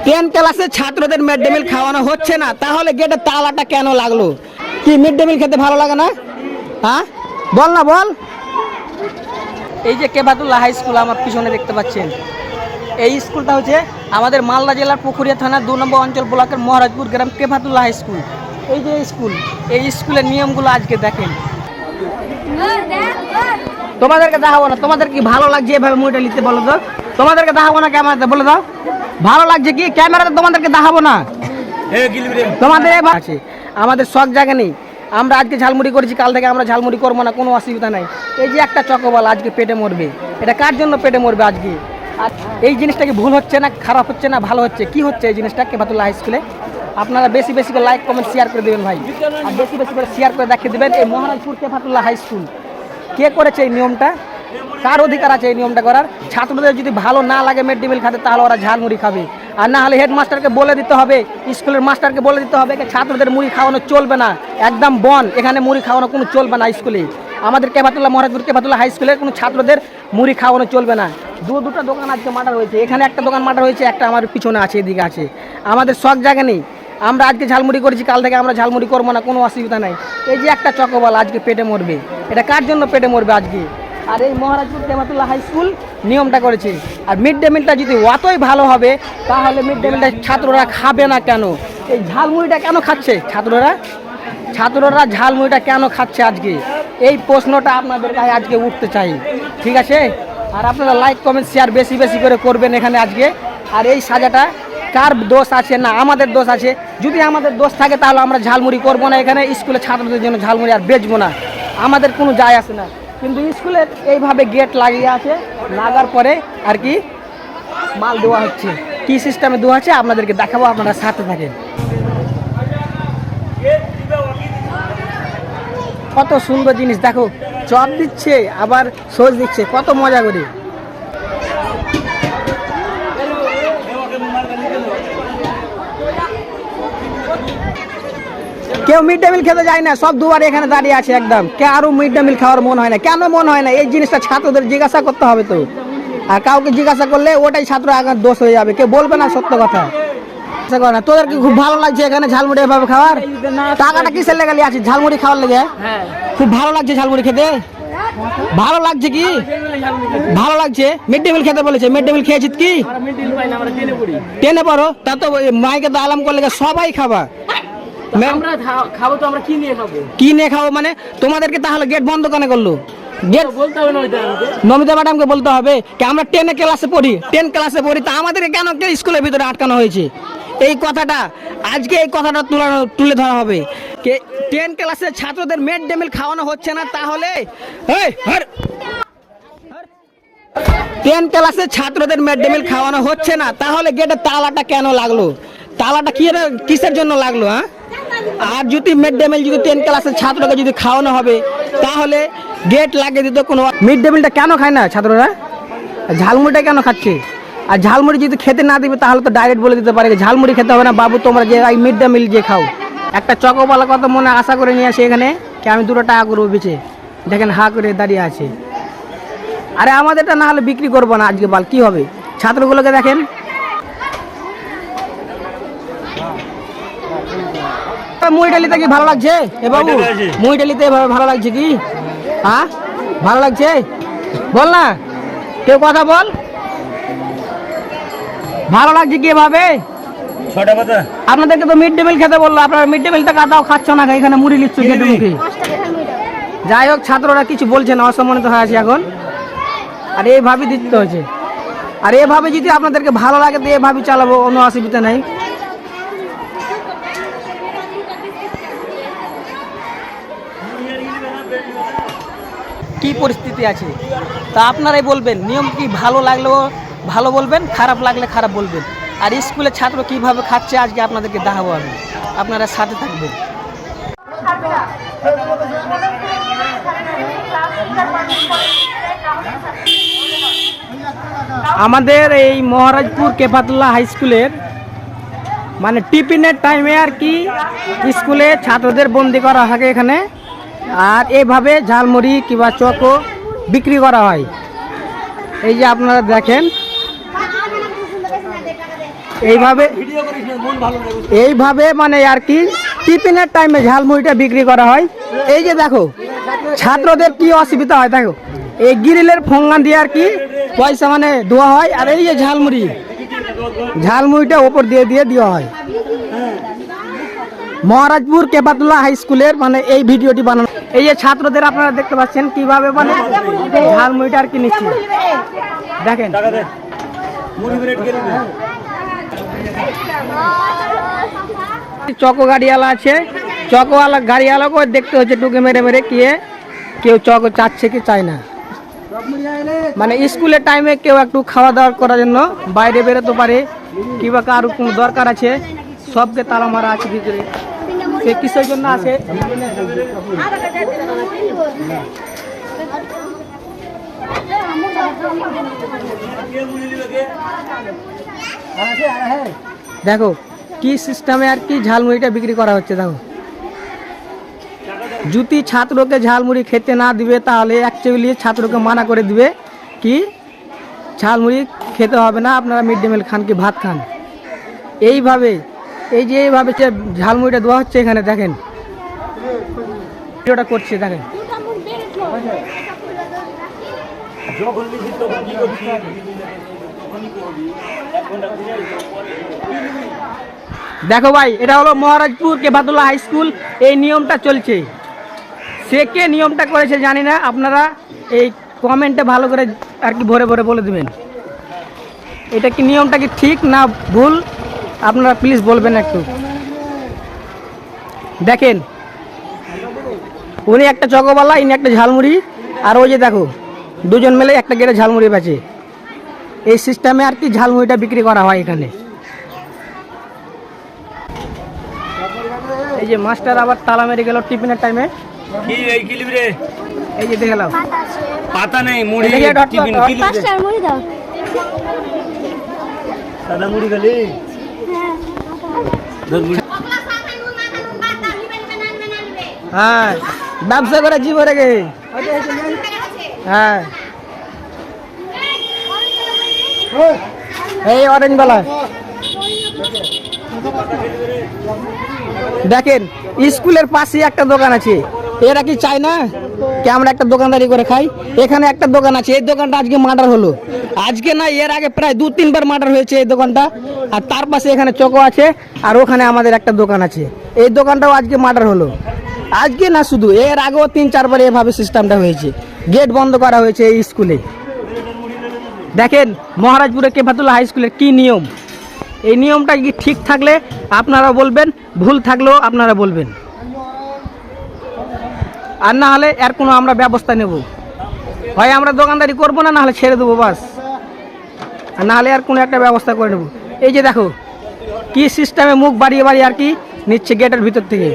Ten ক্লাসের ছাত্রদের mid day meal খাওয়ানো হচ্ছে না, তাহলে গেটে তালাটা কেন লাগলো? কি মিড ডে মিল খেতে ভালো লাগে না? হ্যাঁ বল না বল। এই যে কেফাতুল্লাহ হাই স্কুল আমার পিছনে দেখতে পাচ্ছেন, এই স্কুলটা হচ্ছে আমাদের মালদা জেলার পুকুরিয়া থানার 2 নম্বর অঞ্চল ব্লকের মহারাজপুর গ্রাম কেফাতুল্লাহ হাই স্কুল। এই যে স্কুল, এই স্কুলের নিয়মগুলো আজকে দেখেন। তোমাদেরকে দেখাবো না, তোমাদের কি ভালো লাগছে এভাবে মুড়িটা নিতে বলো তো? তোমাদেরকে দেখাবো না ক্যামেরাতে, বলে দাও ভালো লাগছে কি? ক্যামেরাতে তোমাদেরকে দেখাবো না, তোমাদের আছে। আমাদের শখ জায়গা নেই, আমরা আজকে ঝালমুড়ি করেছি, কাল থেকে আমরা ঝালমুড়ি করবো না, কোনো অসুবিধা নাই। এই যে একটা চকোবল আজকে পেটে মরবে, এটা কার জন্য পেটে মরবে আজকে? আর এই জিনিসটা কি ভুল হচ্ছে না, খারাপ হচ্ছে না, ভালো হচ্ছে? কি হচ্ছে এই জিনিসটা কেফাতুল্লাহ হাই স্কুলে? আপনারা বেশি বেশি করে লাইক কমেন্ট শেয়ার করে দেবেন ভাই, আর বেশি বেশি করে শেয়ার করে দেখিয়ে দেবেন এই মহারাজপুর কেফাতুল্লাহ হাই স্কুল কে করেছে এই নিয়মটা, কার অধিকার আছে এই নিয়মটা করার? ছাত্রদের যদি ভালো না লাগে মিড ডে মিল খাতে, তাহলে ওরা ঝালমুড়ি খাবে, আর না হলে হেডমাস্টারকে বলে দিতে হবে, স্কুলের মাস্টারকে বলে দিতে হবে ছাত্রদের মুড়ি খাওয়ানো চলবে না, একদম বন, এখানে মুড়ি খাওয়ানো কোনো চলবে না স্কুলে। আমাদের কেফাতুল্লাহ মহারাজপুর কেফাতুল্লাহ হাই স্কুলের কোনো ছাত্রদের মুড়ি খাওয়ানো চলবে না। দুটো দোকান আজকে মার্ডার হয়েছে, এখানে একটা দোকান মার্ডার হয়েছে, একটা আমার পিছনে আছে, এদিকে আছে। আমাদের শখ জায়গা নেই, আমরা আজকে ঝালমুড়ি করেছি, কাল থেকে আমরা ঝালমুড়ি করবো না, কোনো অসুবিধা নাই। এই যে একটা চকোবল আজকে পেটে মরবে, এটা কার জন্য পেটে মরবে আজকে? আর এই মহারাজপুর কেফাতুল্লাহ হাই স্কুল নিয়মটা করেছে। আর মিড ডে মিলটা যদি অতই ভালো হবে, তাহলে মিড ডে মিলটা ছাত্ররা খাবে না কেন? এই ঝালমুড়িটা কেন খাচ্ছে ছাত্ররা ঝালমুড়িটা কেন খাচ্ছে আজকে? এই প্রশ্নটা আপনাদের কাছে আজকে উঠতে চাই, ঠিক আছে? আর আপনারা লাইক কমেন্ট শেয়ার বেশি বেশি করে করবেন এখানে আজকে। আর এই সাজাটা কার দোষ আছে? না আমাদের দোষ আছে। যদি আমাদের দোষ থাকে তাহলে আমরা ঝালমুড়ি করবো না এখানে, স্কুলে ছাত্রদের জন্য ঝালমুড়ি আর বেচবো না, আমাদের কোনো যায় আসে না। কিন্তু স্কুলে এইভাবে গেট লাগিয়ে আছে, লাগার পরে আর কি মাল দেওয়া হচ্ছে, কি সিস্টেমে দেওয়া হচ্ছে আপনাদেরকে দেখাবো, আপনারা সাথে থাকেন। কত সুন্দর জিনিস দেখো, চপ দিচ্ছে আবার সস দিচ্ছে, কত মজা করে। কেউ মিড ডে মিল খেতে যায় না, সব দুয়ারে এখানে দাঁড়িয়ে আছে একদম। কারো মিড ডে মিল খাওয়ার মন হয় না, কেন মন হয় না? এই জিনিসটা ছাত্রদের জিজ্ঞাসা করতে হবে তো, আর কাউকে জিজ্ঞাসা করলে ওটাই ছাত্র আগার দোষ হয়ে যাবে, কেউ বলবে না সত্য কথা। তোদের কি খুব ভালো লাগছে এখানে ঝালমুড়ি এভাবে খাওয়ার? টাকাটা কিসের লেগে আছে? ঝালমুড়ি খাওয়ার লেগে? খুব ভালো লাগছে ঝালমুড়ি খেতে? ভালো লাগছে কি? ভালো লাগছে। মিড ডে মিল খেতে বলেছে, মিড ডে মিল খেয়েছিস কি? টেনে পড়ো, তা তো মাইকে তো আলাম করলে সবাই খাবা, কিনে খাবো মানে? তোমাদেরকে তাহলে গেট বন্ধ কেন করলো? গেট বলতে হবে নমিতা ম্যাডামকে বলতে হবে। আমরা 10 ক্লাসে পড়ি, 10 ক্লাসে পড়ি, তা আমাদেরকে কেন স্কুলের ভিতরে আটকানো হয়েছে? এই কথাটা আজকে, এই কথাটা তুলে ধরা হবে। 10 ক্লাসের ছাত্রদের মিড ডে মিল খাওয়ানো হচ্ছে না, তাহলে 10 ক্লাসের ছাত্রদের মিড ডে মিল খাওয়ানো হচ্ছে না, তাহলে গেটের তালাটা কেন লাগলো? তালাটা কিসের জন্য লাগলো? হ্যাঁ, আর যদি মিড ডে মিল যদি 10 ক্লাসের ছাত্রকে যদি খাওয়ানো হবে, তাহলে গেট লাগিয়ে দিত। কোনো মিড ডে মিলটা কেন খায় না ছাত্ররা? ঝালমুড়িটা কেন খাচ্ছে? আর ঝালমুড়ি যদি খেতে না দিবে, তাহলে তো ডাইরেক্ট বলে দিতে পারে ঝালমুড়ি খেতে হবে না বাবু, তোমরা যে এই মিড ডে মিল যে খাও। একটা চকোবালা কত মনে আশা করে নিয়ে আসে এখানে, কি আমি 2 টাকা করবো বেচে, দেখেন হা করে দাঁড়িয়ে আছে। আরে আমাদেরটা না হলে বিক্রি করবো না আজকে, বাল কি হবে? ছাত্রগুলোকে দেখেন, মুড়িটালিতে কি ভালো লাগছে এ বাবু? মুড়িটালিতে এভাবে ভালো লাগছে কি? হ্যাঁ ভালো লাগছে? বল না, কেউ কথা বল, ভালো লাগছে কি এভাবে? আপনাদেরকে তো মিড ডে মিল খেতে বললো, আপনারা মিড ডে মিলটা কাটাও খাচ্ছ না, এখানে মুড়ি লিখছো খেতে মুখে। যাই হোক, ছাত্ররা কিছু বলছে না, অসম্মানিত হয়ে আছে এখন। আর এইভাবে দিতে হয়েছে, আর এভাবে যদি আপনাদেরকে ভালো লাগে তো এভাবে চালাবো, কোনো অসুবিধা নেই। কি পরিস্থিতি আছে তা আপনারাই বলবেন। নিয়ম কি ভালো লাগলেও ভালো বলবেন, খারাপ লাগলে খারাপ বলবেন। আর স্কুলের ছাত্র কিভাবে খাচ্ছে আজকে আপনাদেরকে দেখাবো আমি, আপনারা সাথে থাকবেন। আমাদের এই মহারাজপুর কেফাতুল্লাহ হাই স্কুলের মানে টিফিনের টাইমে আর কি স্কুলে ছাত্রদের বন্দি করা থাকে এখানে, আর এইভাবে ঝালমুড়ি কিংবা চকো বিক্রি করা হয়। এই যে আপনারা দেখেন, এইভাবে মানে আর কি টিফিনের টাইমে ঝালমুড়িটা বিক্রি করা হয়। এই যে দেখো ছাত্রদের কি অসুবিধা হয়, দেখো এই গ্রিলের ফোঙ্গা দিয়ে আর কি পয়সা মানে দেওয়া হয়, আর এই যে ঝালমুড়িটা ওপর দিয়ে দেওয়া হয়। মহারাজপুর কেবাতুল্লাহ হাই স্কুলের মানে এই ভিডিওটি বানানো। এই যে ছাত্রদের আপনারা দেখতে পাচ্ছেন কিভাবে মানে ঝালমুড়িটা আর কি নিচ্ছে, দেখেন। চকো গাড়িওয়ালা আছে, চকোওয়ালা গাড়িওয়ালাকেও দেখতে হচ্ছে টুকে মেরে মেরে কেউ চকো চাচ্ছে কি চায় না। মানে স্কুলের টাইমে কেউ একটু খাওয়া দাওয়া করার জন্য বাইরে বেরোতে পারে, কিংবা কারো কোনো দরকার আছে, সবকে তালা মারা আছে ভিতরে, সে কিসের জন্য আছে। দেখো কি সিস্টেমে আর কি ঝালমুড়িটা বিক্রি করা হচ্ছে। দেখো যদি ছাত্রকে ঝালমুড়ি খেতে না দিবে তাহলে অ্যাকচুয়ালি ছাত্রকে মানা করে দিবে কি ঝালমুড়ি খেতে হবে না, আপনারা মিড ডে মিল খান কি ভাত খান। এইভাবে এইভাবে ঝালমুড়িটা দেওয়া হচ্ছে এখানে, দেখেন ভিডিওটা করছে, দেখেন। দেখো ভাই, এটা হলো মহারাজপুর কেবাতুল্লাহ হাই স্কুল। এই নিয়মটা চলছে, সে কে নিয়মটা করেছে জানি না, আপনারা এই কমেন্টে ভালো করে আর কি ভরে ভরে বলে দেবেন এটা কি নিয়মটা কি ঠিক না ভুল, আপনারা প্লিজ বলবেন একটু। দেখেন উনি একটা চকোবালা, ইনি একটা ঝালমুড়ি, আর ওই যে দেখো দুজন মিলে একটা গেটে ঝালমুড়ি বেচে। এই সিস্টেমে আর কি ঝালমুড়িটা বিক্রি করা হয় এখানে। এই যে মাস্টার আবার তালা মেরে গেল টিফিনের টাইমে। এই যে দেখে নাও, পাতা নেই, মুড়ি টিফিন মুড়ি দাও, সাদা মুড়ি খালি। হ্যাঁ ব্যবসা করে জীব রেখে। হ্যাঁ এই অরেঞ্জ বালা দেখেন, স্কুলের পাশে একটা দোকান আছে, এরা কি চায় না কি আমরা একটা দোকানদারি করে খাই। এখানে একটা দোকান আছে, এই দোকানটা আজকে মার্ডার হলো, আজকে না এর আগে প্রায় 2-3 বার মার্ডার হয়েছে এই দোকানটা। আর তার পাশে এখানে চকো আছে, আর ওখানে আমাদের একটা দোকান আছে, এই দোকানটাও আজকে মার্ডার হলো। আজকে না শুধু, এর আগেও 3-4 বার এভাবে সিস্টেমটা হয়েছে, গেট বন্ধ করা হয়েছে এই স্কুলে। দেখেন মহারাজপুরের কেবাতুল্লাহ হাই স্কুলের কি নিয়ম, এই নিয়মটা কি ঠিক থাকলে আপনারা বলবেন, ভুল থাকলেও আপনারা বলবেন, আর না হলে এর কোনো আমরা ব্যবস্থা নেব। হয় আমরা দোকানদারি করবো না, নাহলে ছেড়ে দেবো বাস, আর নাহলে আর কোনো একটা ব্যবস্থা করে নেব। এই যে দেখো কি সিস্টেমে মুখ বাড়িয়ে বাড়িয়ে আর কি নিচ্ছে গেটের ভিতর থেকে।